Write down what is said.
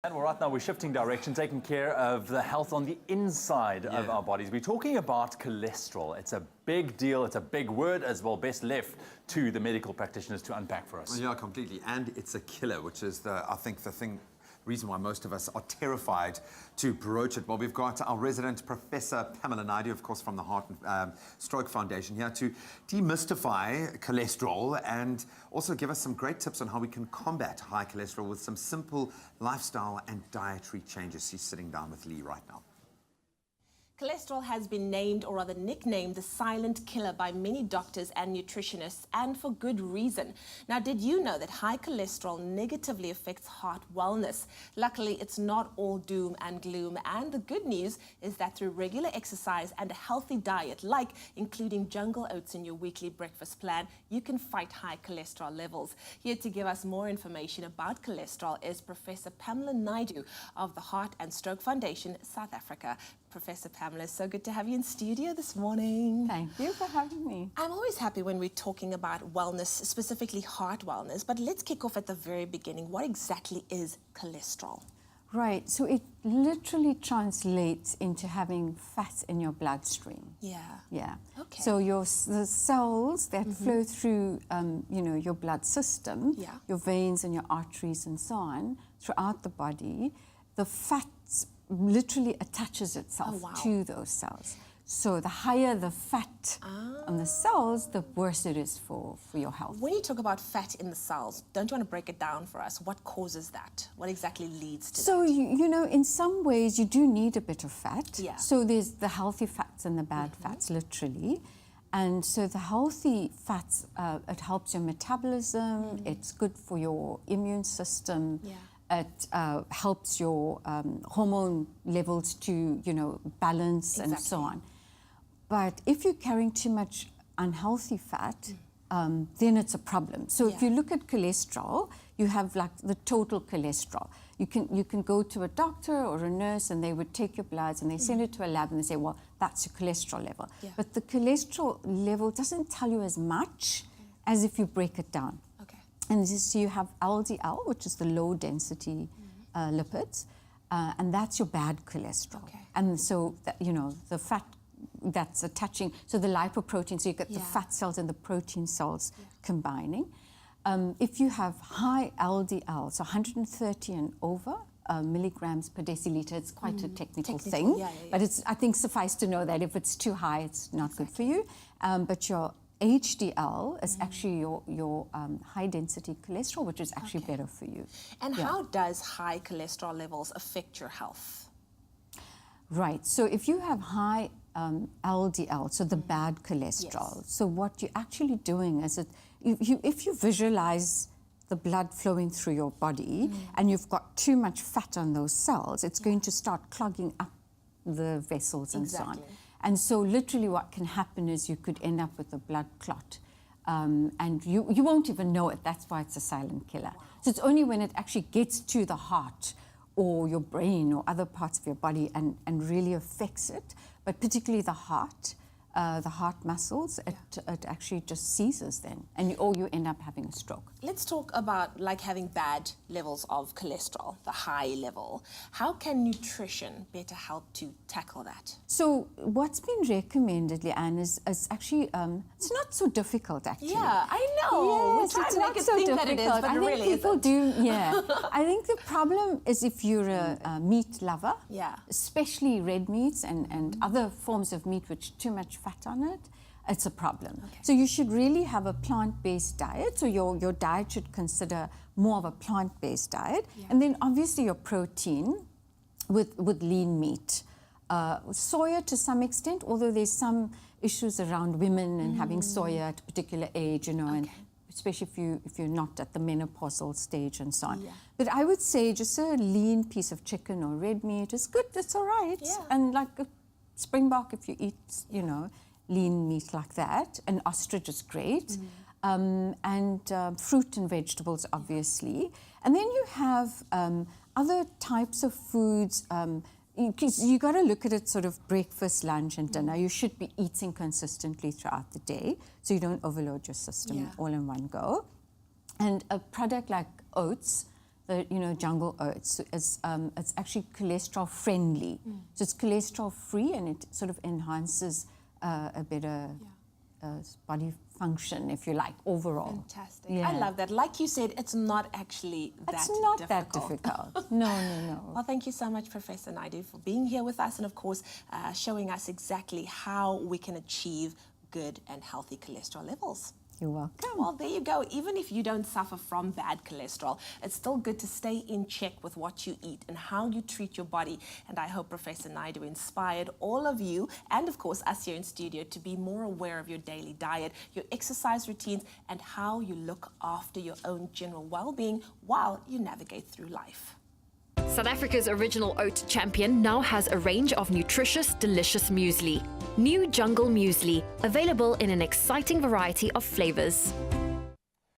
And well, right now we're shifting direction, taking care of the health on the inside of our bodies. We're talking about cholesterol. It's a big deal. It's a big word as well. Best left to the medical practitioners to unpack for us. Yeah, completely. And it's a killer, which is, I think, the reason why most of us are terrified to broach it. Well, we've got our resident Professor Pamela Naidoo, of course, from the Heart and Stroke Foundation here to demystify cholesterol and also give us some great tips on how we can combat high cholesterol with some simple lifestyle and dietary changes. She's sitting down with Lee right now. Cholesterol has been named, or rather nicknamed, the silent killer by many doctors and nutritionists, and for good reason. Now, did you know that high cholesterol negatively affects heart wellness? Luckily, it's not all doom and gloom, and the good news is that through regular exercise and a healthy diet, like including jungle oats in your weekly breakfast plan, you can fight high cholesterol levels. Here to give us more information about cholesterol is Professor Pamela Naidoo of the Heart and Stroke Foundation, South Africa. Professor Pamela, so good to have you in studio this morning. Thank you for having me. I'm always happy when we're talking about wellness, specifically heart wellness, but let's kick off at the very beginning. What exactly is cholesterol? Right, so it literally translates into having fat in your bloodstream. Yeah. Yeah. Okay. So the cells that flow through, your blood system, your veins and your arteries and so on, throughout the body, the fat literally attaches itself to those cells. So the higher the fat on the cells, the worse it is for your health. When you talk about fat in the cells, don't you want to break it down for us? What causes that? What exactly leads to that? So, in some ways you do need a bit of fat. Yeah. So there's the healthy fats and the bad fats, literally. And so the healthy fats, it helps your metabolism, it's good for your immune system. Yeah. It helps your hormone levels to, balance and so on. But if you're carrying too much unhealthy fat, then it's a problem. So if you look at cholesterol, you have like the total cholesterol. You can go to a doctor or a nurse and they would take your bloods and they send it to a lab and they say, well, that's your cholesterol level. Yeah. But the cholesterol level doesn't tell you as much as if you break it down. And so you have LDL, which is the low density lipids, and that's your bad cholesterol. Okay. And so, the fat that's attaching, so the lipoprotein, so you get the fat cells and the protein cells combining. If you have high LDL, so 130 and over milligrams per deciliter, it's quite a technical thing. But it's, I think, suffice to know that if it's too high, it's not good for you. But your HDL is actually your high-density cholesterol, which is actually better for you. And how does high cholesterol levels affect your health? Right. So if you have high LDL, so the bad cholesterol, so what you're actually doing is if you visualize the blood flowing through your body and you've got too much fat on those cells, it's going to start clogging up the vessels and so on. And so literally what can happen is you could end up with a blood clot. And you won't even know it. That's why it's a silent killer. So it's only when it actually gets to the heart or your brain or other parts of your body and really affects it, but particularly the heart muscles, it actually just seizes then, or you end up having a stroke. Let's talk about like having bad levels of cholesterol, the high level. How can nutrition better help to tackle that? So what's been recommended, Leanne, is actually, it's not so difficult actually. Yeah, I know. Yes, it's not so difficult. That it is, but I think people do, I think the problem is if you're a meat lover, especially red meats and other forms of meat which too much fat on it, it's a problem. Okay. So you should really have a plant-based diet. So your diet should consider more of a plant-based diet. And then obviously your protein with lean meat. Soya to some extent, although there's some issues around women and having soya at a particular age, and especially if you're not at the menopausal stage and so on. But I would say just a lean piece of chicken or red meat is good, it's all right. And like a springbok, if you eat, lean meat like that, and ostrich is great. And fruit and vegetables, obviously. And then you have other types of foods. You got to look at it sort of breakfast, lunch, and dinner. You should be eating consistently throughout the day, so you don't overload your system all in one go. And a product like oats the jungle oats. It's actually cholesterol friendly. So it's cholesterol free, and it sort of enhances a better body function, if you like, overall. Fantastic. Yeah. I love that. Like you said, it's not actually It's not that difficult. No. Well, thank you so much, Professor Naidoo, for being here with us and, of course, showing us exactly how we can achieve good and healthy cholesterol levels. You're welcome. Well, there you go. Even if you don't suffer from bad cholesterol, it's still good to stay in check with what you eat and how you treat your body. And I hope Professor Naidoo inspired all of you and, of course, us here in studio to be more aware of your daily diet, your exercise routines, and how you look after your own general well-being while you navigate through life. South Africa's original oat champion now has a range of nutritious, delicious muesli. New Jungle Muesli, available in an exciting variety of flavors.